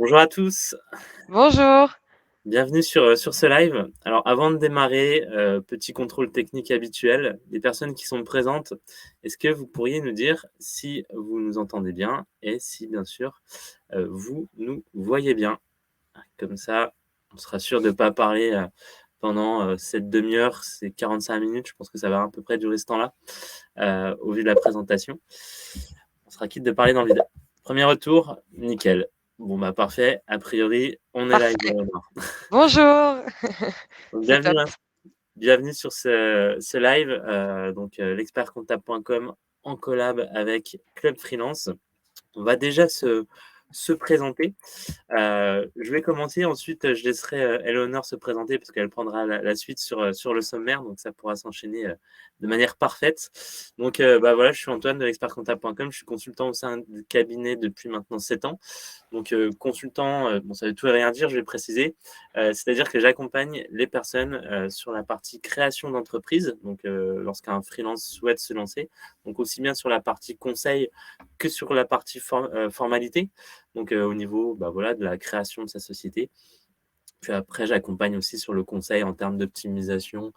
Bonjour à tous, Bonjour. bienvenue sur ce live. Alors avant de démarrer, petit contrôle technique habituel, les personnes qui sont présentes, est-ce que vous pourriez nous dire si vous nous entendez bien et si bien sûr, vous nous voyez bien? Comme ça, on sera sûr de ne pas parler, pendant, cette demi heure, ces 45 minutes, je pense que ça va à peu près durer ce temps-là, au vu de la présentation. On sera quitte de parler dans le vide. Premier retour, nickel. Bon, bah, parfait. A priori, on est live, Parfait. Eleonore. Bonjour. Donc C'est top. bienvenue sur ce live, l'expertcomptable.com en collab avec Club Freelance. On va déjà se présenter. Je vais commencer, ensuite, je laisserai, Eleonore se présenter parce qu'elle prendra la suite sur le sommaire, donc ça pourra s'enchaîner, de manière parfaite. Donc, bah, voilà, je suis Antoine de l'expertcomptable.com, je suis consultant au sein du cabinet depuis maintenant 7 ans. Donc, consultant, bon, ça veut tout et rien dire, je vais préciser. C'est-à-dire que j'accompagne les personnes, sur la partie création d'entreprise, donc, lorsqu'un freelance souhaite se lancer, donc aussi bien sur la partie conseil que sur la partie formalité, donc au niveau, bah, voilà, de la création de sa société. Puis après, j'accompagne aussi sur le conseil en termes d'optimisation,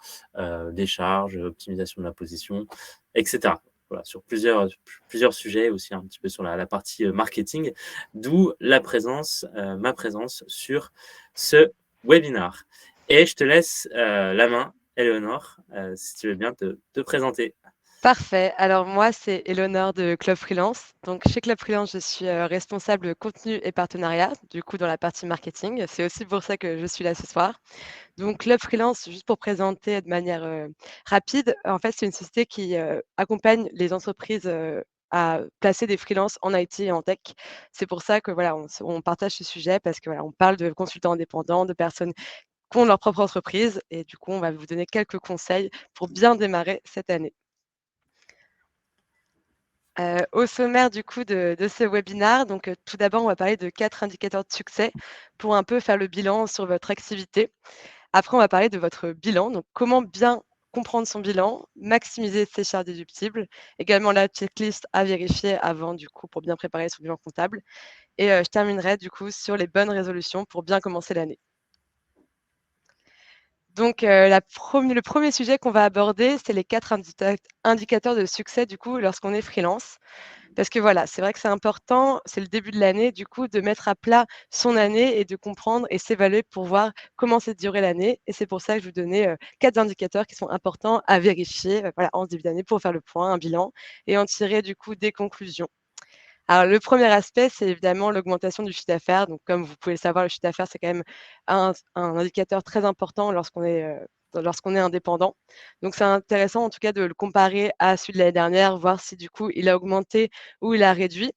des charges, optimisation de la position et cetera. Voilà, sur plusieurs sujets, aussi un petit peu sur la partie, marketing, d'où la présence, ma présence sur ce webinar et je te laisse, la main, Éléonore, si tu veux bien te présenter. Parfait. Alors moi, c'est Éléonore de Club Freelance. Donc chez Club Freelance, je suis, responsable contenu et partenariat, du coup dans la partie marketing. C'est aussi pour ça que je suis là ce soir. Donc Club Freelance, juste pour présenter de manière, rapide, en fait, c'est une société qui, accompagne les entreprises, à placer des freelances en IT et en tech. C'est pour ça que voilà, on partage ce sujet parce que voilà, on parle de consultants indépendants, de personnes qui ont leur propre entreprise et du coup, on va vous donner quelques conseils pour bien démarrer cette année. Au sommaire du coup de ce webinaire, donc tout d'abord, on va parler de 4 indicateurs de succès pour un peu faire le bilan sur votre activité. Après, on va parler de votre bilan, donc comment bien comprendre son bilan, maximiser ses charges déductibles, également la checklist à vérifier avant du coup pour bien préparer son bilan comptable et je terminerai du coup sur les bonnes résolutions pour bien commencer l'année. Donc, le premier sujet qu'on va aborder, c'est les 4 indicateurs de succès, du coup, lorsqu'on est freelance. Parce que voilà, c'est vrai que c'est important, c'est le début de l'année, du coup, de mettre à plat son année et de comprendre et s'évaluer pour voir comment s'est durée l'année et c'est pour ça que je vous donnais, 4 indicateurs qui sont importants à vérifier, voilà, en ce début d'année pour faire le point, un bilan et en tirer, du coup, des conclusions. Alors le premier aspect, c'est évidemment l'augmentation du chiffre d'affaires. Donc comme vous pouvez le savoir, le chiffre d'affaires, c'est quand même un indicateur très important lorsqu'on est indépendant. Donc c'est intéressant en tout cas de le comparer à celui de l'année dernière, voir si du coup il a augmenté ou il a réduit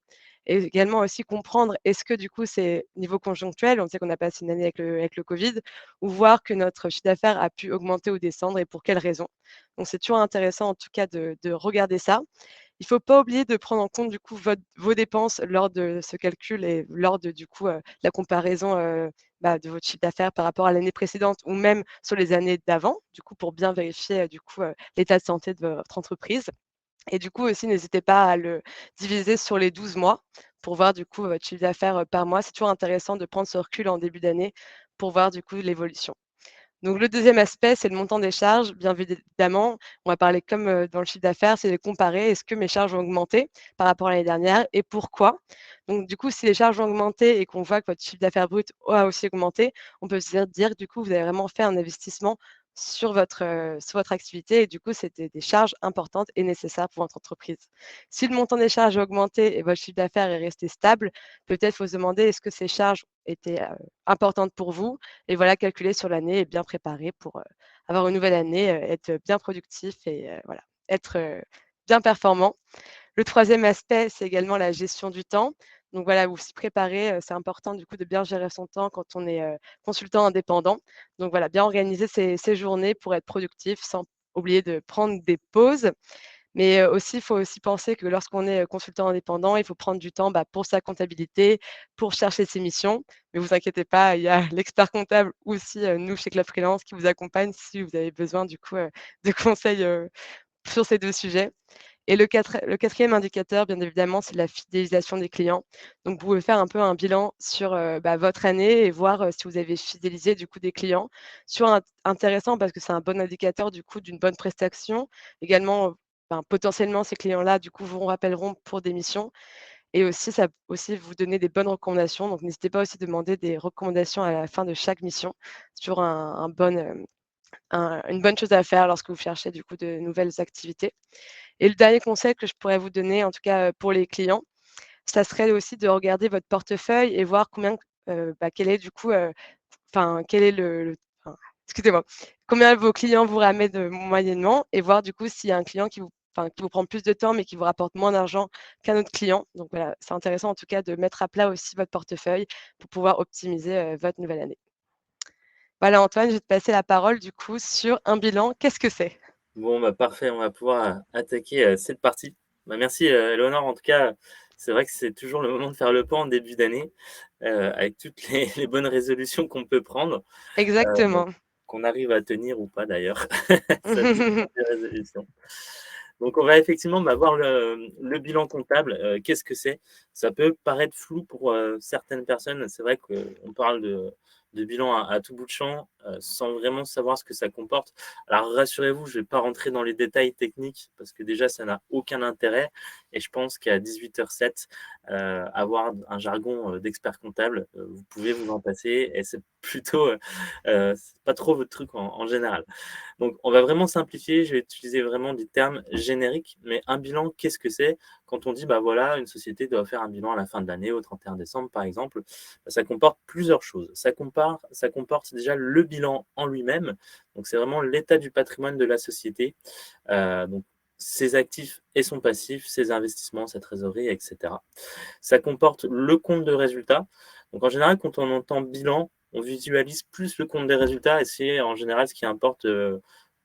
et également aussi comprendre est-ce que du coup c'est niveau conjonctuel, on sait qu'on a passé une année avec le covid ou voir que notre chiffre d'affaires a pu augmenter ou descendre et pour quelles raisons. Donc c'est toujours intéressant en tout cas de regarder ça. Il ne faut pas oublier de prendre en compte du coup vos dépenses lors de ce calcul et lors de du coup, la comparaison, de votre chiffre d'affaires par rapport à l'année précédente ou même sur les années d'avant, du coup pour bien vérifier, l'état de santé de votre entreprise et du coup aussi n'hésitez pas à le diviser sur les 12 mois pour voir du coup votre chiffre d'affaires, par mois. C'est toujours intéressant de prendre ce recul en début d'année pour voir du coup l'évolution. Donc le deuxième aspect, c'est le montant des charges. Bien évidemment, on va parler comme, dans le chiffre d'affaires, c'est de comparer est-ce que mes charges ont augmenté par rapport à l'année dernière et pourquoi? Donc du coup, si les charges ont augmenté et qu'on voit que votre chiffre d'affaires brut a aussi augmenté, on peut se dire du coup, vous avez vraiment fait un investissement sur votre activité et du coup, c'était des charges importantes et nécessaires pour votre entreprise. Si le montant des charges a augmenté et votre chiffre d'affaires est resté stable, peut-être faut se demander est-ce que ces charges étaient, importantes pour vous? Et voilà, calculer sur l'année et bien préparer pour, avoir une nouvelle année, être bien productif et voilà, être, bien performant. Le troisième aspect, c'est également la gestion du temps. Donc voilà, vous s'y préparer, c'est important du coup de bien gérer son temps quand on est, consultant indépendant. Donc voilà, bien organiser ses journées pour être productif sans oublier de prendre des pauses mais aussi, il faut aussi penser que lorsqu'on est, consultant indépendant, il faut prendre du temps, pour sa comptabilité, pour chercher ses missions. Mais vous inquiétez pas, il y a l'expert comptable aussi, nous chez Club Freelance qui vous accompagne si vous avez besoin du coup, de conseils, sur ces 2 sujets. Et le quatrième indicateur, bien évidemment, c'est la fidélisation des clients. Donc, vous pouvez faire un peu un bilan sur votre année et voir si vous avez fidélisé du coup des clients. Intéressant parce que c'est un bon indicateur du coup d'une bonne prestation. Également, potentiellement, ces clients-là, du coup, vous rappelleront pour des missions. Et aussi, ça peut aussi vous donner des bonnes recommandations. Donc, n'hésitez pas aussi à demander des recommandations à la fin de chaque mission. C'est toujours une bonne chose à faire lorsque vous cherchez du coup de nouvelles activités. Et le dernier conseil que je pourrais vous donner, en tout cas pour les clients, ça serait aussi de regarder votre portefeuille et voir quel est du coup, quel est enfin, excusez-moi, combien vos clients vous ramènent moyennement et voir du coup s'il y a un client qui vous prend plus de temps mais qui vous rapporte moins d'argent qu'un autre client. Donc voilà, c'est intéressant en tout cas de mettre à plat aussi votre portefeuille pour pouvoir optimiser votre nouvelle année. Voilà Antoine, je vais te passer la parole du coup sur un bilan. Qu'est-ce que c'est? Bon, bah, parfait, on va pouvoir, attaquer, cette partie. Bah, merci, Éléonore, en tout cas, c'est vrai que c'est toujours le moment de faire le point en début d'année, avec toutes les les bonnes résolutions qu'on peut prendre, heu, Exactement. qu'on arrive à tenir ou pas d'ailleurs, ça dépend des résolutions. Donc on va effectivement, bah, voir le bilan comptable, qu'est-ce que c'est? Ça peut paraître flou pour, certaines personnes. C'est vrai qu'on parle de bilan à tout bout de champ, sans vraiment savoir ce que ça comporte. Alors rassurez-vous, je ne vais pas rentrer dans les détails techniques parce que déjà ça n'a aucun intérêt et je pense qu'à 18h07, avoir un jargon, d'expert comptable, vous pouvez vous en passer et c'est plutôt, c'est pas trop votre truc en général. Donc, on va vraiment simplifier. Je vais utiliser vraiment des termes génériques. Mais un bilan, qu'est-ce que c'est? Quand on dit, bah voilà, une société doit faire un bilan à la fin de l'année, au 31 décembre, par exemple, bah, ça comporte plusieurs choses. Ça comporte déjà le bilan en lui-même. Donc, c'est vraiment l'état du patrimoine de la société. Donc, ses actifs et son passif, ses investissements, sa trésorerie, etc. Ça comporte le compte de résultat. Donc, en général, quand on entend bilan, on visualise plus le compte des résultats et c'est en général ce qui importe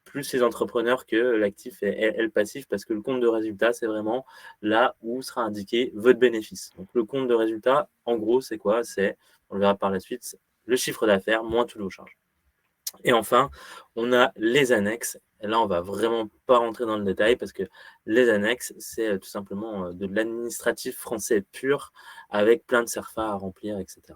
plus les entrepreneurs que l'actif et le passif parce que le compte de résultat, c'est vraiment là où sera indiqué votre bénéfice. Donc, le compte de résultat, en gros, c'est quoi? C'est, on le verra par la suite, le chiffre d'affaires moins toutes vos charges. Et enfin, on a les annexes. Et là, on va vraiment pas rentrer dans le détail parce que les annexes, c'est tout simplement de l'administratif français pur avec plein de CERFA à remplir, etc.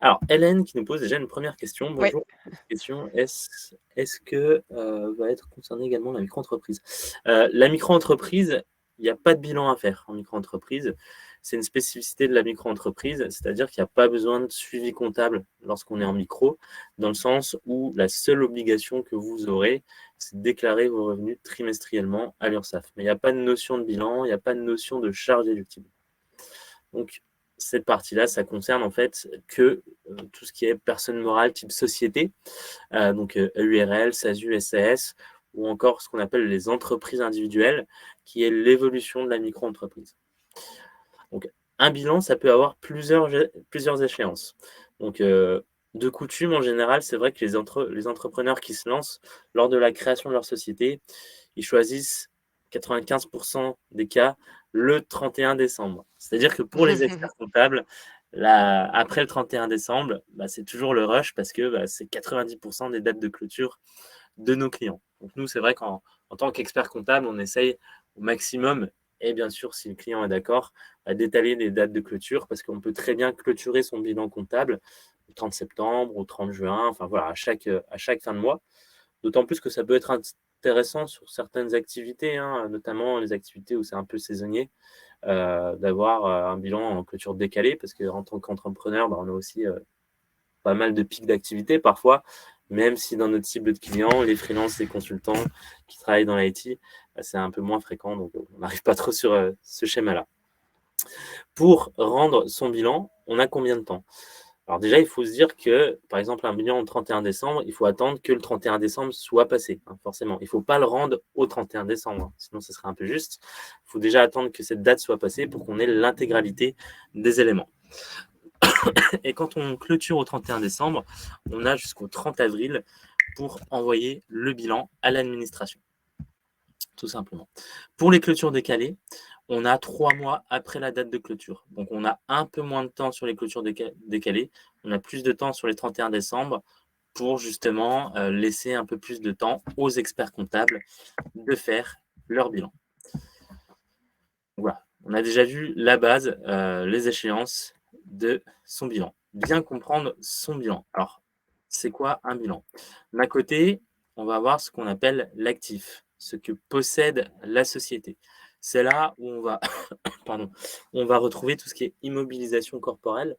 Alors, Hélène qui nous pose déjà une première question. Oui. Bonjour. Petite question, est-ce que va être concernée également la micro-entreprise? La micro-entreprise, il n'y a pas de bilan à faire en micro-entreprise. C'est une spécificité de la micro-entreprise, c'est-à-dire qu'il n'y a pas besoin de suivi comptable lorsqu'on est en micro, dans le sens où la seule obligation que vous aurez, c'est de déclarer vos revenus trimestriellement à l'URSSAF. Mais il n'y a pas de notion de bilan, il n'y a pas de notion de charge déductible. Donc, cette partie-là, ça concerne en fait que tout ce qui est personne morale type société, donc URL, SASU, SAS, ou encore ce qu'on appelle les entreprises individuelles, qui est l'évolution de la micro-entreprise. Donc, un bilan, ça peut avoir plusieurs échéances. Donc, de coutume, en général, c'est vrai que les entrepreneurs qui se lancent lors de la création de leur société, ils choisissent 95% des cas le 31 décembre. C'est-à-dire que pour les experts comptables, après le 31 décembre, bah, c'est toujours le rush parce que bah, c'est 90% des dates de clôture de nos clients. Donc nous, c'est vrai qu'en tant qu'expert comptable, on essaye au maximum, et bien sûr, si le client est d'accord, d'étaler les dates de clôture parce qu'on peut très bien clôturer son bilan comptable au 30 septembre, au 30 juin, enfin voilà, à chaque fin de mois. D'autant plus que ça peut être intéressant sur certaines activités, hein, notamment les activités où c'est un peu saisonnier, d'avoir un bilan en clôture décalée parce qu'en tant qu'entrepreneur, bah, on a aussi pas mal de pics d'activité parfois, même si dans notre cible de clients, les freelances, les consultants qui travaillent dans l'IT, bah, c'est un peu moins fréquent, donc on n'arrive pas trop sur ce schéma-là. Pour rendre son bilan, on a combien de temps? Alors déjà, il faut se dire que, par exemple, un bilan au 31 décembre, il faut attendre que le 31 décembre soit passé, hein, forcément. Il ne faut pas le rendre au 31 décembre, hein, sinon ce serait un peu juste. Il faut déjà attendre que cette date soit passée pour qu'on ait l'intégralité des éléments. Et quand on clôture au 31 décembre, on a jusqu'au 30 avril pour envoyer le bilan à l'administration, tout simplement. Pour les clôtures décalées, on a 3 mois après la date de clôture. Donc, on a un peu moins de temps sur les clôtures décalées. On a plus de temps sur les 31 décembre pour justement laisser un peu plus de temps aux experts comptables de faire leur bilan. Voilà, on a déjà vu la base, les échéances de son bilan. Bien comprendre son bilan. Alors, c'est quoi un bilan? D'un côté, on va avoir ce qu'on appelle l'actif, ce que possède la société. C'est là où on va pardon, on va retrouver tout ce qui est immobilisation corporelle.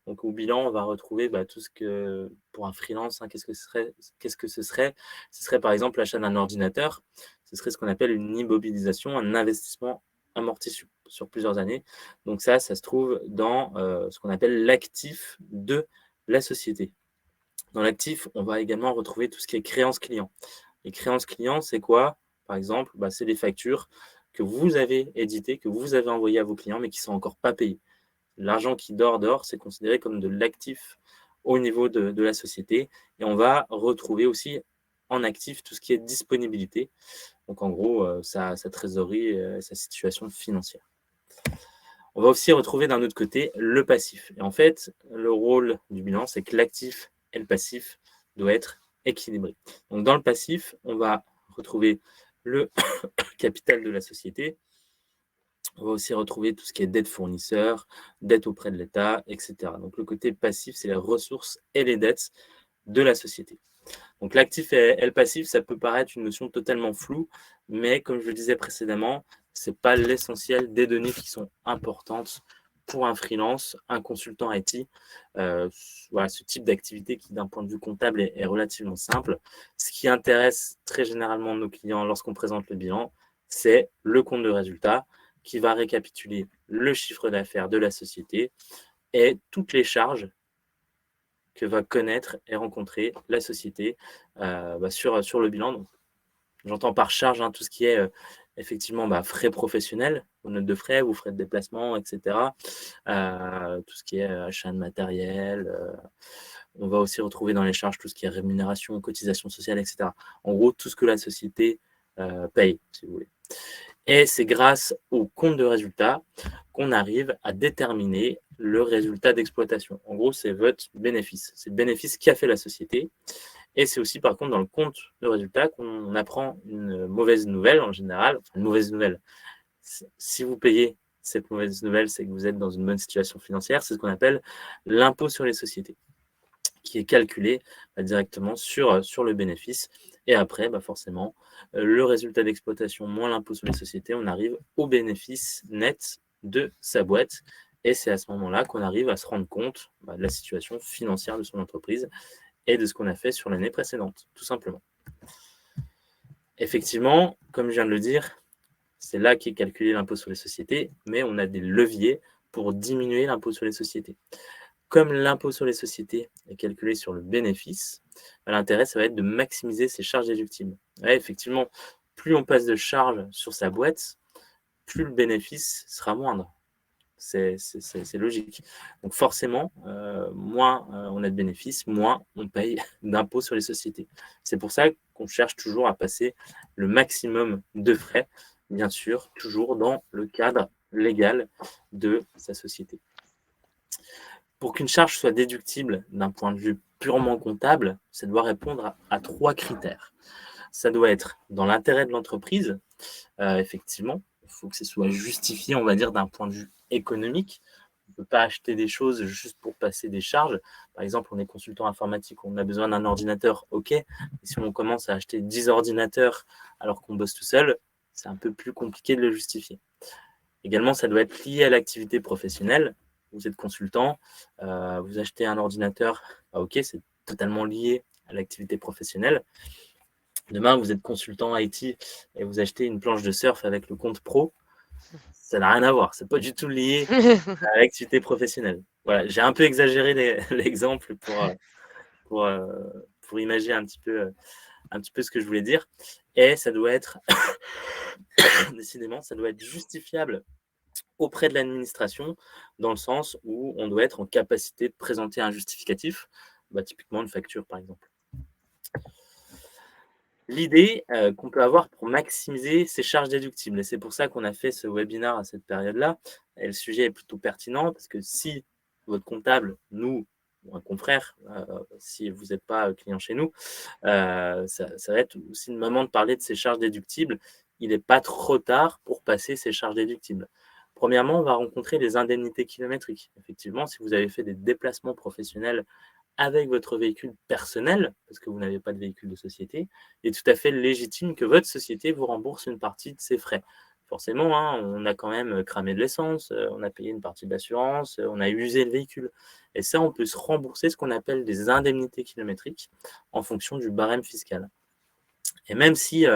Donc au bilan, on va retrouver, tout ce que pour un freelance, hein, qu'est-ce que ce serait? Qu'est-ce que ce serait? Ce serait par exemple l'achat d'un ordinateur. Ce serait ce qu'on appelle une immobilisation, un investissement amorti sur plusieurs années. Donc ça se trouve dans, ce qu'on appelle l'actif de la société. Dans l'actif, on va également retrouver tout ce qui est créances clients. Les créances clients, c'est quoi? Par exemple, c'est les factures que vous avez éditées, que vous avez envoyées à vos clients, mais qui sont encore pas payées. L'argent qui dort, c'est considéré comme de l'actif au niveau de la société. Et on va retrouver aussi en actif tout ce qui est disponibilité. Donc en gros, sa trésorerie, sa situation financière. On va aussi retrouver d'un autre côté le passif. Et en fait, le rôle du bilan, c'est que l'actif et le passif doivent être équilibrés. Donc dans le passif, on va retrouver le capital de la société. On va aussi retrouver tout ce qui est dette fournisseur, dette auprès de l'État, etc. Donc le côté passif, c'est les ressources et les dettes de la société. Donc l'actif et le passif, ça peut paraître une notion totalement floue, mais comme je le disais précédemment, ce n'est pas l'essentiel des données qui sont importantes pour un freelance, un consultant IT. Voilà, ce type d'activité qui, d'un point de vue comptable, est relativement simple. Ce qui intéresse très généralement nos clients lorsqu'on présente le bilan, c'est le compte de résultat qui va récapituler le chiffre d'affaires de la société et toutes les charges que va connaître et rencontrer la société sur le bilan. Donc, j'entends par charge tout ce qui est effectivement frais professionnels, vos notes de frais, vos frais de déplacement, etc. Tout ce qui est achat de matériel. On va aussi retrouver dans les charges tout ce qui est rémunération, cotisation sociale, etc. En gros, tout ce que la société paye, si vous voulez. Et c'est grâce au compte de résultat qu'on arrive à déterminer le résultat d'exploitation. En gros, c'est votre bénéfice. C'est le bénéfice qu'a fait la société. Et c'est aussi, par contre, dans le compte de résultat qu'on apprend une mauvaise nouvelle en général. Enfin, une mauvaise nouvelle. Si vous payez cette mauvaise nouvelle, c'est que vous êtes dans une bonne situation financière. C'est ce qu'on appelle l'impôt sur les sociétés, qui est calculé directement sur le bénéfice. Et après, forcément, le résultat d'exploitation moins l'impôt sur les sociétés, on arrive au bénéfice net de sa boîte. Et c'est à ce moment-là qu'on arrive à se rendre compte de la situation financière de son entreprise et de ce qu'on a fait sur l'année précédente, tout simplement. Effectivement, comme je viens de le dire, c'est là qu'est calculé l'impôt sur les sociétés, mais on a des leviers pour diminuer l'impôt sur les sociétés. Comme l'impôt sur les sociétés est calculé sur le bénéfice, l'intérêt, ça va être de maximiser ses charges déductibles. Ouais, effectivement, plus on passe de charges sur sa boîte, plus le bénéfice sera moindre. C'est logique. Donc forcément, moins on a de bénéfices, moins on paye d'impôts sur les sociétés. C'est pour ça qu'on cherche toujours à passer le maximum de frais, bien sûr, toujours dans le cadre légal de sa société. Pour qu'une charge soit déductible d'un point de vue purement comptable, ça doit répondre à 3 critères. Ça doit être dans l'intérêt de l'entreprise, effectivement, il faut que ce soit justifié, on va dire, d'un point de vue économique. On ne peut pas acheter des choses juste pour passer des charges. Par exemple, on est consultant informatique, on a besoin d'un ordinateur, ok. Et si on commence à acheter 10 ordinateurs alors qu'on bosse tout seul, c'est un peu plus compliqué de le justifier. Également, ça doit être lié à l'activité professionnelle. Vous êtes consultant, vous achetez un ordinateur, ok, c'est totalement lié à l'activité professionnelle. Demain, vous êtes consultant IT et vous achetez une planche de surf avec le compte pro, ça n'a rien à voir. C'est pas du tout lié à l'activité professionnelle. Voilà, j'ai un peu exagéré l'exemple pour imaginer un petit peu ce que je voulais dire. Et ça doit être, décidément, ça doit être justifiable auprès de l'administration, dans le sens où on doit être en capacité de présenter un justificatif, typiquement une facture par exemple. L'idée qu'on peut avoir pour maximiser ces charges déductibles, et c'est pour ça qu'on a fait ce webinaire à cette période-là, et le sujet est plutôt pertinent, parce que si votre comptable, nous, ou un confrère, si vous n'êtes pas client chez nous, ça va être aussi le moment de parler de ces charges déductibles. Il n'est pas trop tard pour passer ces charges déductibles. Premièrement, on va rencontrer les indemnités kilométriques. Effectivement, si vous avez fait des déplacements professionnels avec votre véhicule personnel, parce que vous n'avez pas de véhicule de société, il est tout à fait légitime que votre société vous rembourse une partie de ses frais. Forcément, hein, on a quand même cramé de l'essence, on a payé une partie de l'assurance, on a usé le véhicule. Et ça, on peut se rembourser ce qu'on appelle des indemnités kilométriques en fonction du barème fiscal. Et même si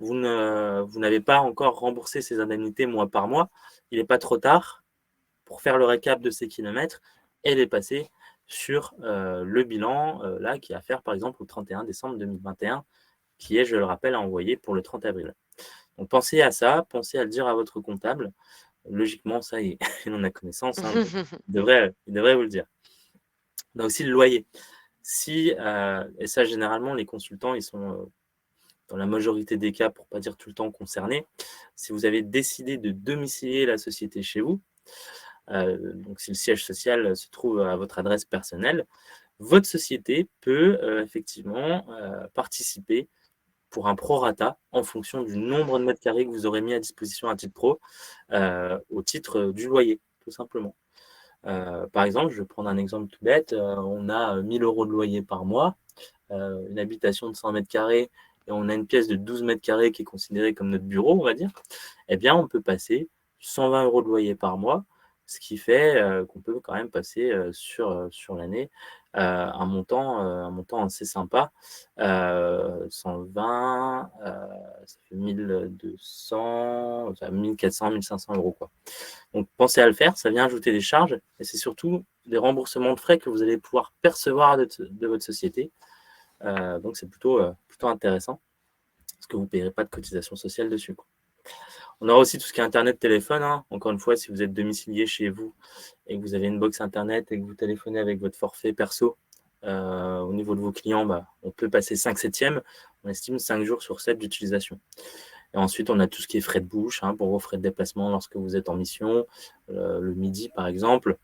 vous n'avez pas encore remboursé ces indemnités mois par mois, il n'est pas trop tard pour faire le récap de ces kilomètres et les passer sur le bilan là, qui est à faire par exemple au 31 décembre 2021, qui est, je le rappelle, à envoyer pour le 30 avril. Donc pensez à ça, pensez à le dire à votre comptable. Logiquement, ça, il en a connaissance, hein, il devrait vous le dire. On a aussi le loyer. Si, et ça généralement, les consultants, ils sont dans la majorité des cas, pour ne pas dire tout le temps concernés, si vous avez décidé de domicilier la société chez vous, donc si le siège social se trouve à votre adresse personnelle, votre société peut effectivement participer pour un prorata en fonction du nombre de mètres carrés que vous aurez mis à disposition à titre pro au titre du loyer, tout simplement. Par exemple, je vais prendre un exemple tout bête, on a 1 000 € de loyer par mois, une habitation de 100 mètres carrés et on a une pièce de 12 mètres carrés qui est considérée comme notre bureau, on va dire, eh bien, on peut passer 120 € de loyer par mois, ce qui fait qu'on peut quand même passer sur l'année un montant assez sympa. 120, ça fait 1200, 1400, 1500 €, quoi. Donc, pensez à le faire, ça vient ajouter des charges et c'est surtout des remboursements de frais que vous allez pouvoir percevoir de votre société. Donc, c'est plutôt intéressant parce que vous ne payerez pas de cotisation sociale dessus, quoi. On aura aussi tout ce qui est Internet, téléphone, hein. Encore une fois, si vous êtes domicilié chez vous et que vous avez une box Internet et que vous téléphonez avec votre forfait perso, au niveau de vos clients, on peut passer 5/7. On estime 5 jours sur 7 d'utilisation. Et ensuite, on a tout ce qui est frais de bouche, hein, pour vos frais de déplacement lorsque vous êtes en mission, le midi par exemple,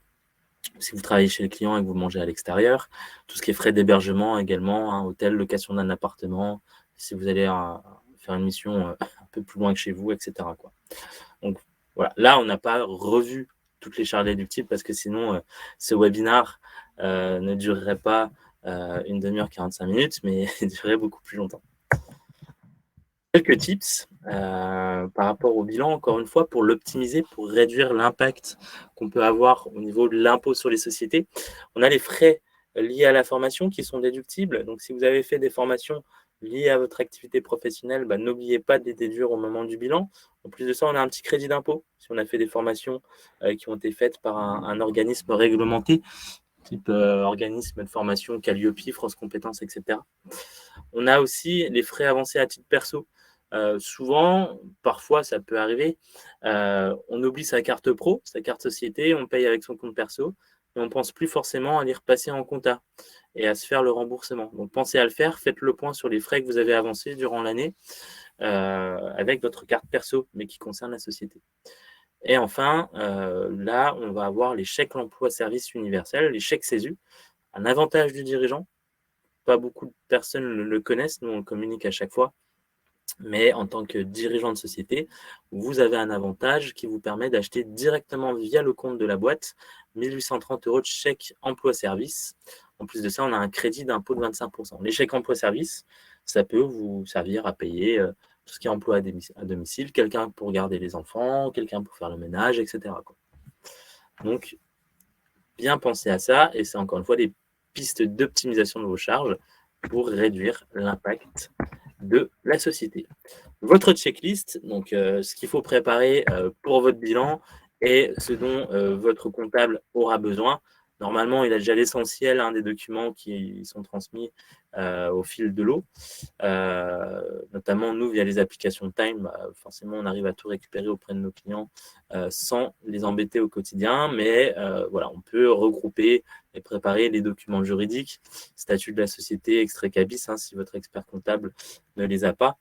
si vous travaillez chez le client et que vous mangez à l'extérieur, tout ce qui est frais d'hébergement également, hein, hôtel, location d'un appartement, si vous allez faire une mission un peu plus loin que chez vous, etc., quoi. Donc voilà, là, on n'a pas revu toutes les charges déductibles parce que sinon, ce webinaire ne durerait pas 1 demi-heure, 45 minutes, mais il durerait beaucoup plus longtemps. Quelques tips par rapport au bilan, encore une fois, pour l'optimiser, pour réduire l'impact qu'on peut avoir au niveau de l'impôt sur les sociétés. On a les frais liés à la formation qui sont déductibles. Donc, si vous avez fait des formations liées à votre activité professionnelle, n'oubliez pas de les déduire au moment du bilan. En plus de ça, on a un petit crédit d'impôt si on a fait des formations qui ont été faites par un organisme réglementé, type organisme de formation Calliope, France Compétences, etc. On a aussi les frais avancés à titre perso. Souvent, parfois ça peut arriver, on oublie sa carte pro, sa carte société, on paye avec son compte perso, mais on ne pense plus forcément à les repasser en compta et à se faire le remboursement. Donc pensez à le faire, faites le point sur les frais que vous avez avancés durant l'année avec votre carte perso, mais qui concerne la société. Et enfin, là, on va avoir les chèques emploi-service universels, les chèques CESU, un avantage du dirigeant. Pas beaucoup de personnes le connaissent, nous on le communique à chaque fois. Mais en tant que dirigeant de société, vous avez un avantage qui vous permet d'acheter directement via le compte de la boîte 1 830 € de chèque emploi-service. En plus de ça, on a un crédit d'impôt de 25%. Les chèques emploi-service, ça peut vous servir à payer tout ce qui est emploi à domicile, quelqu'un pour garder les enfants, quelqu'un pour faire le ménage, etc., quoi. Donc, bien penser à ça, et c'est encore une fois des pistes d'optimisation de vos charges pour réduire l'impact de la société. Votre checklist, donc ce qu'il faut préparer pour votre bilan et ce dont votre comptable aura besoin. Normalement, il a déjà l'essentiel des documents qui sont transmis au fil de l'eau. Notamment, nous, via les applications Time, forcément, on arrive à tout récupérer auprès de nos clients sans les embêter au quotidien. Mais voilà, on peut regrouper et préparer les documents juridiques, statut de la société, extrait CABIS, si votre expert comptable ne les a pas.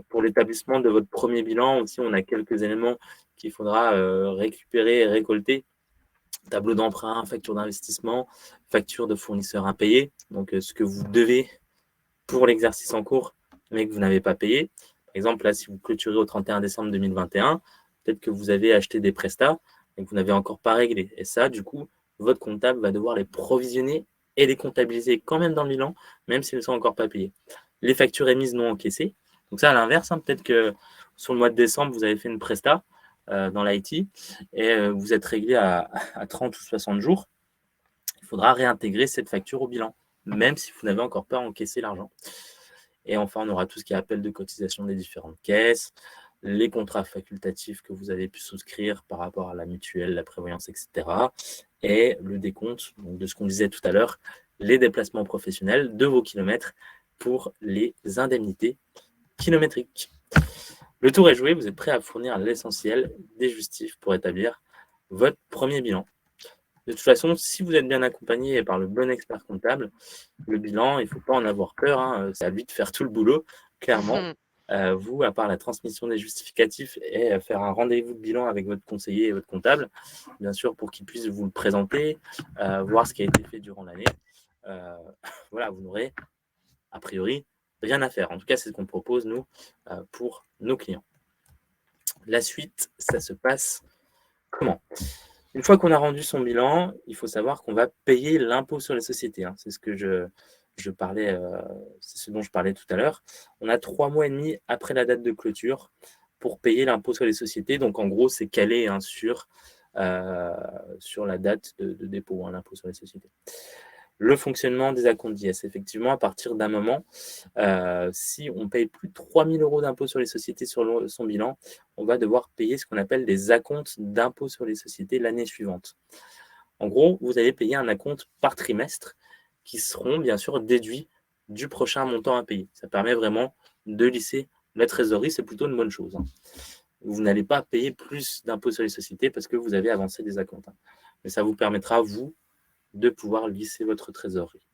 Pour l'établissement de votre premier bilan aussi, on a quelques éléments qu'il faudra récupérer et récolter. Tableau d'emprunt, facture d'investissement, facture de fournisseur impayé. Donc, ce que vous devez pour l'exercice en cours, mais que vous n'avez pas payé. Par exemple, là, si vous clôturez au 31 décembre 2021, peut-être que vous avez acheté des prestats et que vous n'avez encore pas réglé. Et ça, du coup, votre comptable va devoir les provisionner et les comptabiliser quand même dans le bilan, même s'ils ne sont encore pas payés. Les factures émises non encaissées. Donc ça, à l'inverse, hein, peut-être que sur le mois de décembre, vous avez fait une presta dans l'IT et vous êtes réglé à 30 ou 60 jours. Il faudra réintégrer cette facture au bilan, même si vous n'avez encore pas encaissé l'argent. Et enfin, on aura tout ce qui est appel de cotisation des différentes caisses, les contrats facultatifs que vous avez pu souscrire par rapport à la mutuelle, la prévoyance, etc. Et le décompte donc de ce qu'on disait tout à l'heure, les déplacements professionnels de vos kilomètres pour les indemnités kilométriques. Le tour est joué, vous êtes prêt à fournir l'essentiel des justifs pour établir votre premier bilan. De toute façon, si vous êtes bien accompagné par le bon expert comptable, le bilan, il ne faut pas en avoir peur, hein, c'est à lui de faire tout le boulot, clairement. Vous, à part la transmission des justificatifs et faire un rendez-vous de bilan avec votre conseiller et votre comptable, bien sûr, pour qu'il puisse vous le présenter, voir ce qui a été fait durant l'année, voilà, vous n'aurez a priori rien à faire. En tout cas, c'est ce qu'on propose, nous, pour nos clients. La suite, ça se passe comment? Une fois qu'on a rendu son bilan, il faut savoir qu'on va payer l'impôt sur les sociétés, hein. C'est ce que je parlais, c'est ce dont je parlais tout à l'heure. On a 3 mois et demi après la date de clôture pour payer l'impôt sur les sociétés. Donc, en gros, c'est calé, hein, sur la date de dépôt, hein, l'impôt sur les sociétés. Le fonctionnement des acomptes d'IS. Effectivement, à partir d'un moment, si on paye plus de 3 000 € d'impôt sur les sociétés sur son bilan, on va devoir payer ce qu'on appelle des acomptes d'impôt sur les sociétés l'année suivante. En gros, vous allez payer un acompte par trimestre qui seront bien sûr déduits du prochain montant à payer. Ça permet vraiment de lisser la trésorerie, c'est plutôt une bonne chose, hein. Vous n'allez pas payer plus d'impôt sur les sociétés parce que vous avez avancé des acomptes, hein. Mais ça vous permettra, vous, de pouvoir lisser votre trésorerie.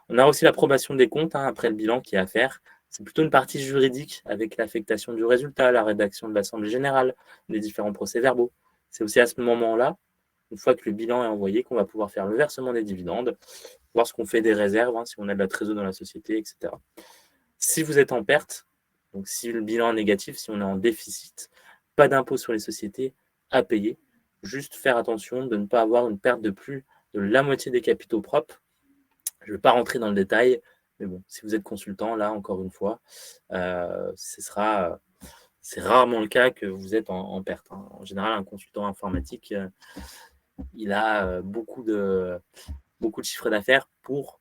On a aussi l'approbation des comptes, hein, après le bilan qui est à faire. C'est plutôt une partie juridique avec l'affectation du résultat, la rédaction de l'Assemblée générale, des différents procès-verbaux. C'est aussi à ce moment-là, une fois que le bilan est envoyé, qu'on va pouvoir faire le versement des dividendes, voir ce qu'on fait des réserves, hein, si on a de la trésorerie dans la société, etc. Si vous êtes en perte, donc si le bilan est négatif, si on est en déficit, pas d'impôt sur les sociétés à payer. Juste faire attention de ne pas avoir une perte de plus de la moitié des capitaux propres. Je ne vais pas rentrer dans le détail, mais bon, si vous êtes consultant, là, encore une fois, c'est rarement le cas que vous êtes en perte, hein. En général, un consultant informatique, il a beaucoup de chiffres d'affaires pour,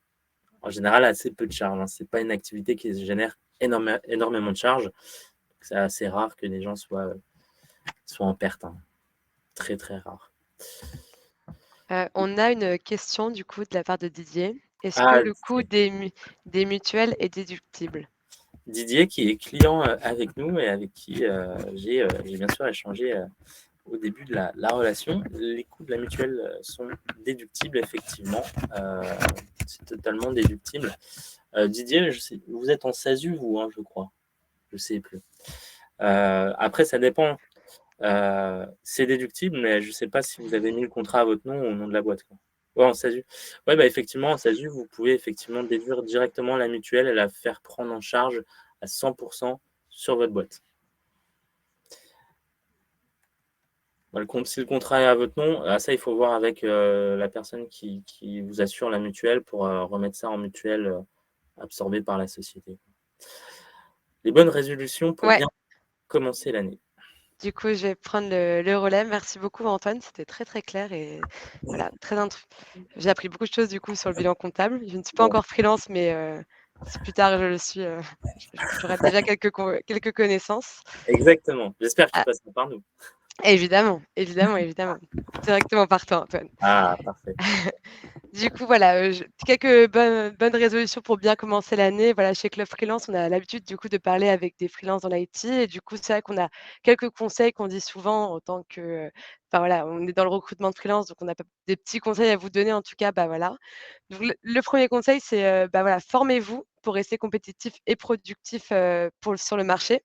en général, assez peu de charges, hein. Ce n'est pas une activité qui génère énormément de charges. C'est assez rare que les gens soient en perte, hein. Très, très rare. On a une question du coup de la part de Didier. Est-ce que Ah, le coût des mutuelles est déductible? Didier, qui est client avec nous et avec qui j'ai bien sûr échangé au début de la relation. Les coûts de la mutuelle sont déductibles, effectivement. C'est totalement déductible. Didier, vous êtes en SASU, vous, hein, je crois. Je ne sais plus. Après, ça dépend. C'est déductible, mais je ne sais pas si vous avez mis le contrat à votre nom ou au nom de la boîte, quoi. Ouais, en SASU. Ouais, bah, effectivement, en SASU, vous pouvez effectivement déduire directement la mutuelle et la faire prendre en charge à 100% sur votre boîte. Si le contrat est à votre nom, ça, il faut voir avec la personne qui vous assure la mutuelle pour remettre ça en mutuelle absorbée par la société. Les bonnes résolutions pour Ouais. bien commencer l'année. Du coup, je vais prendre le relais. Merci beaucoup, Antoine. C'était très, très clair et voilà, j'ai appris beaucoup de choses du coup sur le bilan comptable. Je ne suis pas Bon, encore freelance, mais si plus tard je le suis, j'aurai déjà quelques connaissances. exactement. J'espère qu'il Ah, passera par nous. évidemment, évidemment, évidemment. Directement par toi, Antoine. Ah, parfait. Du coup, voilà, quelques bonnes résolutions pour bien commencer l'année. Voilà, chez Club Freelance, on a l'habitude du coup de parler avec des freelances dans l'IT et du coup, c'est vrai qu'on a quelques conseils qu'on dit souvent en tant que, enfin voilà, on est dans le recrutement de freelance, donc on a des petits conseils à vous donner en tout cas, bah voilà. Donc le 1er conseil, c'est, bah voilà, formez-vous pour rester compétitif et productif, sur le marché.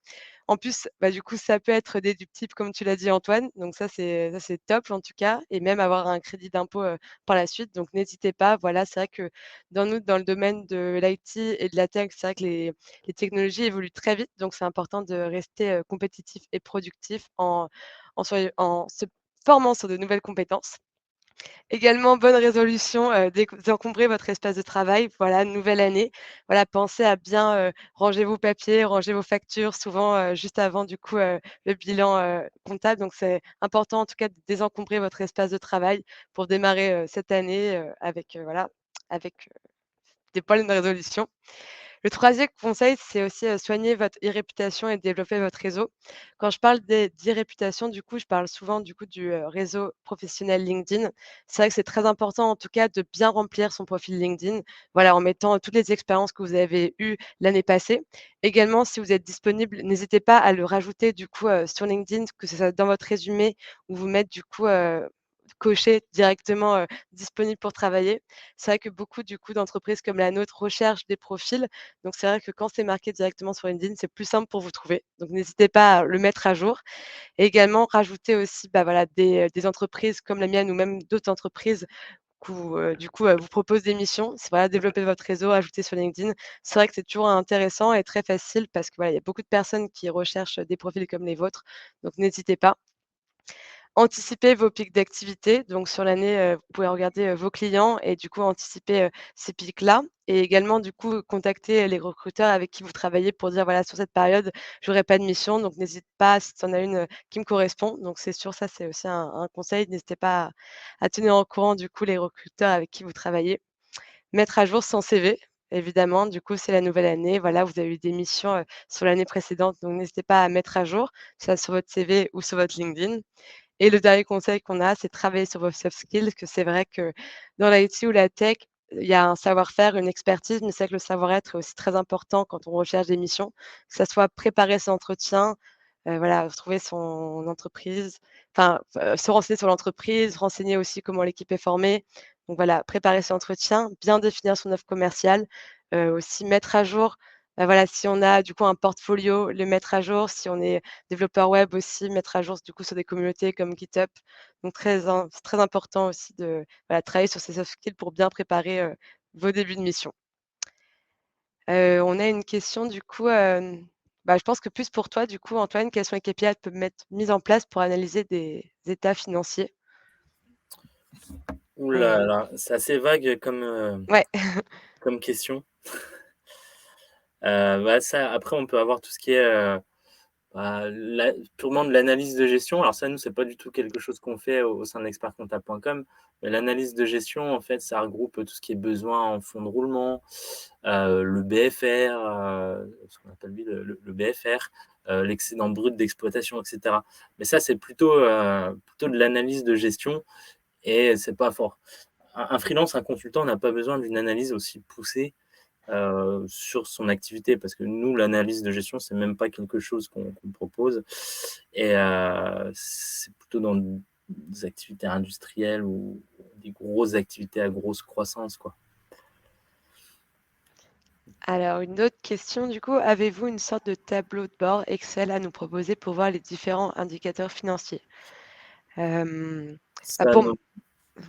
En plus, bah, du coup, ça peut être déductible comme tu l'as dit Antoine, donc ça c'est top en tout cas et même avoir un crédit d'impôt, par la suite, donc n'hésitez pas. Voilà, c'est vrai que dans le domaine de l'IT et de la tech, c'est vrai que les technologies évoluent très vite, donc c'est important de rester, compétitif et productif en se formant sur de nouvelles compétences. Également, bonne résolution, désencombrer votre espace de travail. Voilà, nouvelle année. Voilà, pensez à bien, ranger vos papiers, ranger vos factures, souvent, juste avant du coup, le bilan, comptable. Donc c'est important en tout cas de désencombrer votre espace de travail pour démarrer, cette année, avec, voilà, avec, des bonnes résolutions. Le troisième conseil, c'est aussi, soigner votre e-réputation et développer votre réseau. Quand je parle d'e-réputation, du coup, je parle souvent, du coup, du, réseau professionnel LinkedIn. C'est vrai que c'est très important, en tout cas, de bien remplir son profil LinkedIn, voilà, en mettant toutes les expériences que vous avez eues l'année passée. Également, si vous êtes disponible, n'hésitez pas à le rajouter, du coup, sur LinkedIn, que ce soit dans votre résumé ou vous mettre, du coup, cocher directement, disponible pour travailler. C'est vrai que beaucoup, du coup, d'entreprises comme la nôtre recherchent des profils, donc c'est vrai que quand c'est marqué directement sur LinkedIn, c'est plus simple pour vous trouver. Donc n'hésitez pas à le mettre à jour et également rajouter aussi, bah, voilà, des entreprises comme la mienne ou même d'autres entreprises du coup, vous proposent des missions. C'est voilà, développer votre réseau, ajouter sur LinkedIn. C'est vrai que c'est toujours intéressant et très facile parce que, voilà, il y a beaucoup de personnes qui recherchent des profils comme les vôtres, donc n'hésitez pas. Anticiper vos pics d'activité, donc sur l'année, vous pouvez regarder, vos clients et du coup anticiper, ces pics-là et également du coup contacter les recruteurs avec qui vous travaillez pour dire: «Voilà, sur cette période, j'aurai pas de mission, donc n'hésite pas si tu en as une, qui me correspond». Donc c'est sûr, ça c'est aussi un conseil, n'hésitez pas à tenir au courant du coup les recruteurs avec qui vous travaillez. Mettre à jour son CV, évidemment, du coup c'est la nouvelle année, voilà, vous avez eu des missions, sur l'année précédente, donc n'hésitez pas à mettre à jour, soit sur votre CV ou sur votre LinkedIn. Et le dernier conseil qu'on a, c'est de travailler sur vos soft skills, que c'est vrai que dans l'IT ou la tech, il y a un savoir-faire, une expertise, mais c'est vrai que le savoir-être est aussi très important quand on recherche des missions, que ça soit préparer ses entretiens, voilà, trouver son entreprise, enfin, se renseigner sur l'entreprise, renseigner aussi comment l'équipe est formée. Donc voilà, préparer ses entretiens, bien définir son offre commerciale, aussi mettre à jour, voilà, si on a du coup un portfolio, le mettre à jour. Si on est développeur web aussi, mettre à jour du coup sur des communautés comme GitHub. Donc c'est très important aussi de, voilà, travailler sur ces soft skills pour bien préparer, vos débuts de mission. On a une question du coup, bah, je pense que plus pour toi du coup Antoine, quelles sont les KPI peuvent mettre mises en place pour analyser des états financiers? Ouh là On là, c'est assez vague comme, ouais, comme question. Bah, ça après on peut avoir tout ce qui est, purement de l'analyse de gestion. Alors ça, nous, c'est pas du tout quelque chose qu'on fait au sein d'expertcomptable.com, mais l'analyse de gestion, en fait, ça regroupe tout ce qui est besoin en fonds de roulement, le BFR, ce qu'on appelle lui le BFR, l'excédent brut d'exploitation et cetera. Mais ça, c'est plutôt de l'analyse de gestion et c'est pas fort. Un freelance, un consultant n'a pas besoin d'une analyse aussi poussée sur son activité parce que nous, l'analyse de gestion, c'est même pas quelque chose qu'on propose et c'est plutôt dans des activités industrielles ou des grosses activités à grosse croissance, quoi. alors une autre question du coup, avez-vous une sorte de tableau de bord Excel à nous proposer pour voir les différents indicateurs financiers? Hem, bah, Ça, pour non,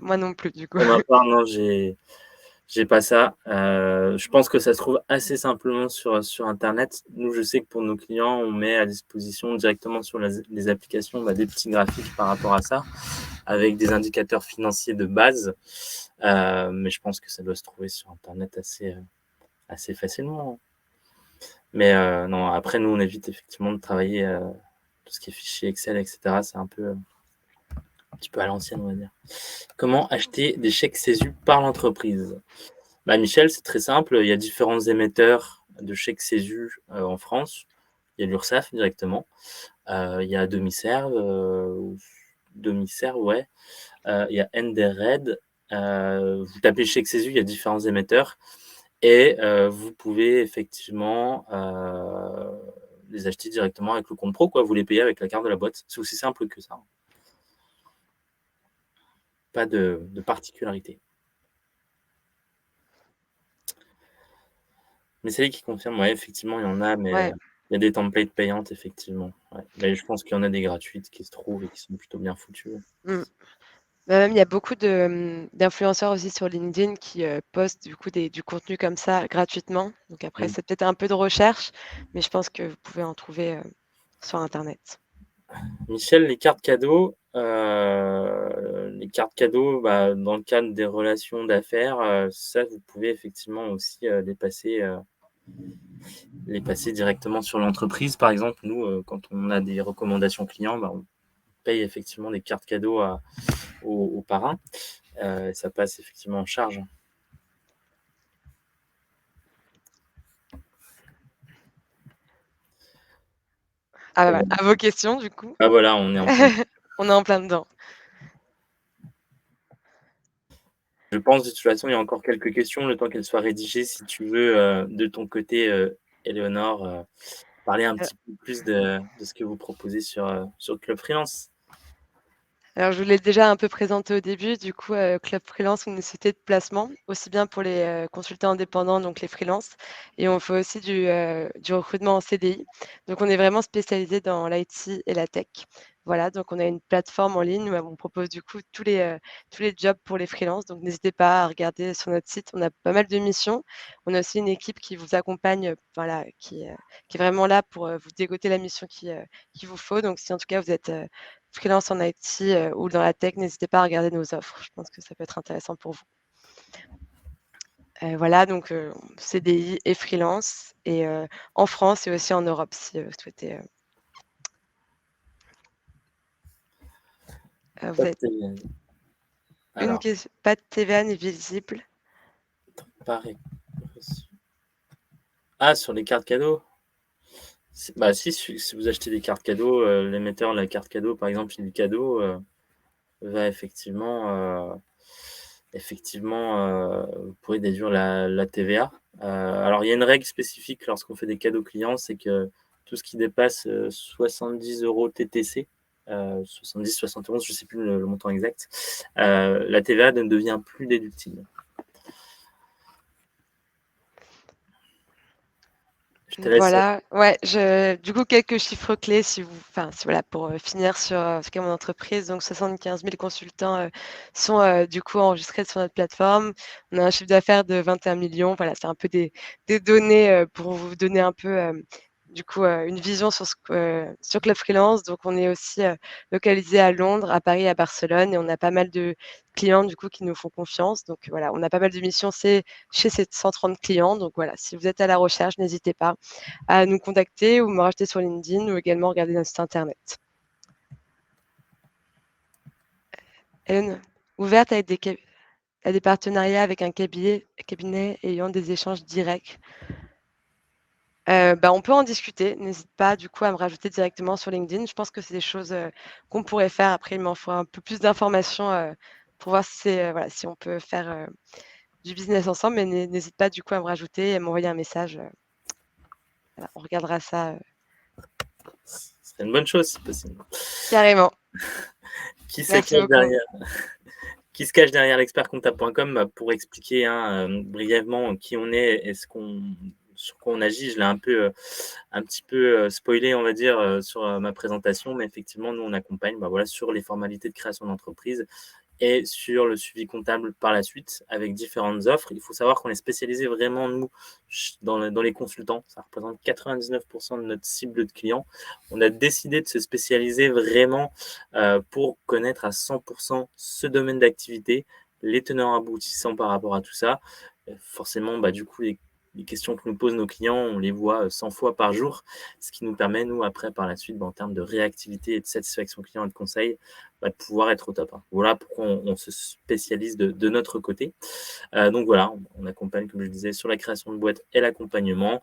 moi non plus du coup. pour ma part, non, j'ai pas ça. Je pense que ça se trouve assez simplement sur internet. Nous, je sais que pour nos clients, on met à disposition directement sur les applications, bah, des petits graphiques par rapport à ça, avec des indicateurs financiers de base. Mais je pense que ça doit se trouver sur internet assez facilement. Mais non, après nous, on évite effectivement de travailler, tout ce qui est fichier Excel et cetera. C'est un petit peu à l'ancienne, on va dire. Comment acheter des chèques CESU par l'entreprise? Bah, Michel, c'est très simple. Il y a différents émetteurs de chèques CESU en France. Il y a l'URSSAF directement. Il y a Demiserve, Demiserve, ouais. Il y a NDRED. Vous tapez chèque CESU, il y a différents émetteurs. Et vous pouvez effectivement les acheter directement avec le compte pro, quoi. Vous les payez avec la carte de la boîte. C'est aussi simple que ça. Pas de particularité. Mais c'est lui qui confirme, ouais, effectivement, il y en a, mais Ouais. Il y a des templates payantes, effectivement. Ouais. Mais je pense qu'il y en a des gratuites qui se trouvent et qui sont plutôt bien foutues. Mmh. Bah, même il y a beaucoup d'influenceurs aussi sur LinkedIn qui, postent du coup du contenu comme ça gratuitement. Donc après, Mm. c'est peut-être un peu de recherche, mais je pense que vous pouvez en trouver, sur internet. Michel, les cartes cadeaux, bah, dans le cadre des relations d'affaires, ça, vous pouvez effectivement aussi les passer directement sur l'entreprise. Par exemple, nous, quand on a des recommandations clients, bah, on paye effectivement des cartes cadeaux aux parrains. Ça passe effectivement en charge. Ah bah, voilà, à vos questions du coup. Ah voilà, on est en plein. On est en plein dedans. Je pense de toute façon, il y a encore quelques questions, le temps qu'elles soient rédigées, si tu veux, de ton côté, Éléonore, parler un Heu, petit peu plus de ce que vous proposez sur Club Freelance. alors je vous l'ai déjà un peu présenté au début, du coup, Club Freelance, c'est une société de placement, aussi bien pour les, consultants indépendants, donc les freelances et on fait aussi du recrutement en CDI. Donc on est vraiment spécialisé dans l'IT et la tech. Voilà, donc on a une plateforme en ligne où on propose du coup tous les jobs pour les freelances, donc n'hésitez pas à regarder sur notre site, on a pas mal de missions. On a aussi une équipe qui vous accompagne, voilà, qui est vraiment là pour, vous dégoter la mission qu'il vous faut. Donc si en tout cas vous êtes, freelance en IT, ou dans la tech, n'hésitez pas à regarder nos offres. Je pense que ça peut être intéressant pour vous. Voilà donc CDI et freelance et en France et aussi en Europe si, vous souhaitez, vous Pas de avez TVA. une Alors, ques pas de TVA n'est visible. pareil. Ah, sur les cartes cadeaux? Bah si vous achetez des cartes cadeaux, l'émetteur de la carte cadeau, par exemple, du cadeau, va effectivement, vous pourrez déduire la TVA. Alors il y a une règle spécifique lorsqu'on fait des cadeaux clients, c'est que tout ce qui dépasse, 70 € TTC, 70-71, je ne sais plus le montant exact, la TVA ne devient plus déductible. Je te laisse. Voilà, ouais, je du coup, quelques chiffres clés si vous enfin, si voilà, pour, finir sur, ce qu'est mon entreprise. Donc 75 000 consultants, sont, du coup enregistrés sur notre plateforme. On a un chiffre d'affaires de 21 millions. Voilà, c'est un peu des données, pour vous donner un peu, du coup, une vision sur sur Club Freelance. Donc on est aussi, localisé à Londres, à Paris, à Barcelone et on a pas mal de clients, du coup, qui nous font confiance. Donc voilà, on a pas mal de missions, c'est chez ces 130 clients. Donc voilà, si vous êtes à la recherche, n'hésitez pas à nous contacter ou me rajouter sur LinkedIn ou également regarder notre site internet. Hélène, ouverte avec à des partenariats avec un cabinet ayant des échanges directs. Bah, on peut en discuter. N'hésite pas du coup à me rajouter directement sur LinkedIn. Je pense que c'est des choses, qu'on pourrait faire. Après, il m'en faut un peu plus d'informations, pour voir si c'est, voilà, si on peut faire, du business ensemble, mais n'hésite pas du coup à me rajouter et à m'envoyer un message, voilà, on regardera ça, Ce serait une bonne chose si possible. carrément. Qui se Merci cache beaucoup. derrière qui se cache derrière l'expertcomptable.com, bah, pour expliquer, hein, brièvement qui on est et sur quoi on agit. Je l'ai un petit peu, spoilé, on va dire, sur, ma présentation, mais effectivement, nous, on accompagne, bah, voilà, sur les formalités de création d'entreprise et sur le suivi comptable par la suite avec différentes offres. Il faut savoir qu'on est spécialisé vraiment, nous, dans les consultants. Ça représente 99% de notre cible de clients. On a décidé de se spécialiser vraiment pour connaître à 100% ce domaine d'activité, les tenants aboutissants par rapport à tout ça. Forcément, bah, du coup, les questions que nous posent nos clients, on les voit 100 fois par jour, ce qui nous permet, nous, après, par la suite, bah, en termes de réactivité et de satisfaction client et de conseil, bah, de pouvoir être au top, hein. Voilà pourquoi on se spécialise de notre côté. Donc voilà, on accompagne, comme je disais, sur la création de boîtes et l'accompagnement.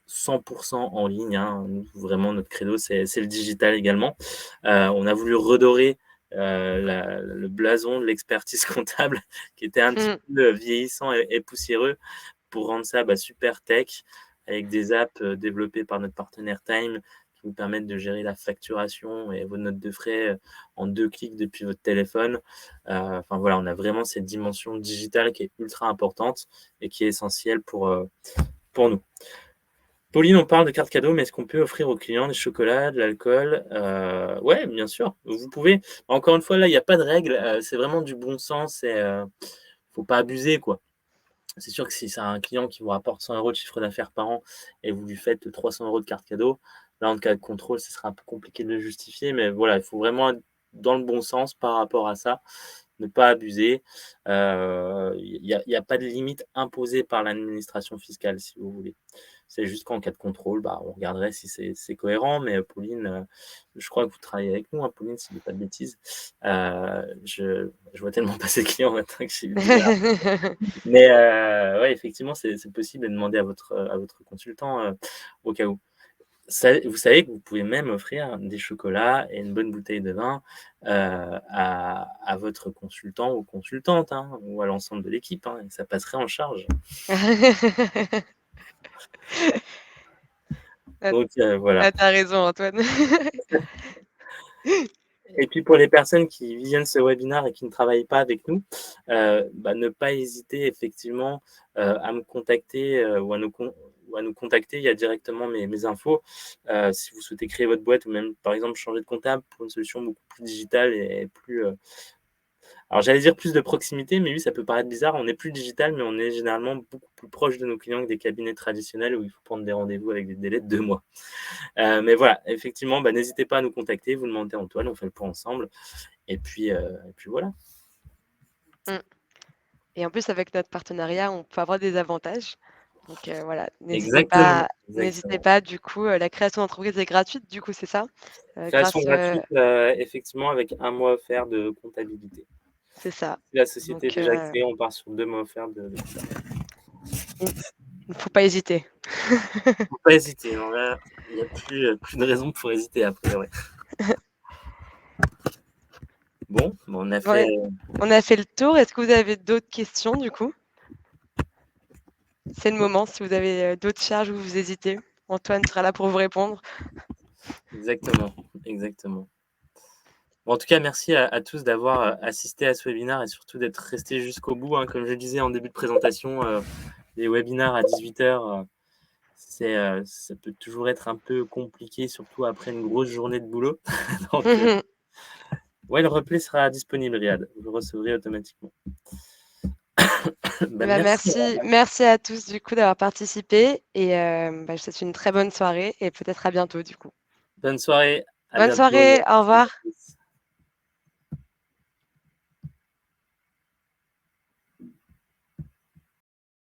100% en ligne, hein. Nous, vraiment, notre credo, c'est le digital également. On a voulu redorer le blason de l'expertise comptable qui était un petit Mmh. peu vieillissant et poussiéreux pour rendre ça bah, super tech avec des apps développées par notre partenaire Time qui vous permettent de gérer la facturation et vos notes de frais en 2 clics depuis votre téléphone. Enfin voilà, on a vraiment cette dimension digitale qui est ultra importante et qui est essentielle pour nous. Pauline, on parle de cartes cadeaux, mais est-ce qu'on peut offrir aux clients des chocolats, de l'alcool? Ouais, bien sûr, vous pouvez. Encore une fois, là, il y a pas de règle, c'est vraiment du bon sens et faut pas abuser, quoi. C'est sûr que si c'est un client qui vous rapporte 100 € de chiffre d'affaires par an et vous lui faites 300 € de carte cadeau, là, en cas de contrôle, ce sera un peu compliqué de le justifier, mais voilà, il faut vraiment être dans le bon sens par rapport à ça, ne pas abuser. Il y a pas de limite imposée par l'administration fiscale, si vous voulez. C'est juste qu'en cas de contrôle, bah, on regarderait si c'est cohérent, mais Pauline, je crois que vous travaillez avec nous, hein, Pauline, si je dis pas de bêtises. Je vois tellement passer de clients maintenant que j'ai eu du mal. Mais ouais, effectivement, c'est possible de demander à votre consultant, au cas où. Vous savez que vous pouvez même offrir des chocolats et une bonne bouteille de vin, à votre consultant ou consultante, hein, ou à l'ensemble de l'équipe, hein, et ça passerait en charge. Ah, Donc voilà. tu raison Antoine. Et puis pour les personnes qui visionnent ce webinaire et qui ne travaillent pas avec nous, bah, ne pas hésiter effectivement, à me contacter, ou à nous contacter. Il y a directement mes infos. Si vous souhaitez créer votre boîte ou même, par exemple, changer de comptable pour une solution beaucoup plus digitale et plus, alors j'allais dire plus de proximité, mais oui, ça peut paraître bizarre. On est plus digital, mais on est généralement beaucoup plus proche de nos clients que des cabinets traditionnels où il faut prendre des rendez-vous avec des délais de 2 mois. Mais voilà, effectivement, bah, n'hésitez pas à nous contacter, vous demandez à Antoine, on fait le point ensemble et puis voilà. Mmh. Et en plus avec notre partenariat, on peut avoir des avantages. Donc voilà, Exactement, n'hésitez exactement. pas du coup, la création d'entreprise est gratuite du coup, c'est ça? Création Grâce, gratuite, effectivement avec un mois offert de comptabilité. c'est ça. Si la société est Donc déjà créée, on part sur 2 mois offerts de il ne faut pas hésiter. faut pas hésiter, non là, il y a plus de raison pour hésiter après, ouais. Bon, bah, Ouais, on a fait le tour. Est-ce que vous avez d'autres questions du coup? C'est le moment, si vous avez, d'autres charges ou vous hésitez, Antoine sera là pour vous répondre. Exactement, exactement. Bon, en tout cas, merci à tous d'avoir, assisté à ce webinaire et surtout d'être restés jusqu'au bout, hein. Comme je le disais en début de présentation, les webinaires à 18:00, ça peut toujours être un peu compliqué, surtout après une grosse journée de boulot. Donc, ouais, le replay sera disponible, Riyad. Vous le recevrez automatiquement. Eh Bah, bah, merci. merci à tous du coup d'avoir participé et bah, je vous souhaite une très bonne soirée et peut-être à bientôt du coup. Bonne soirée. À Bonne bientôt. soirée, au revoir.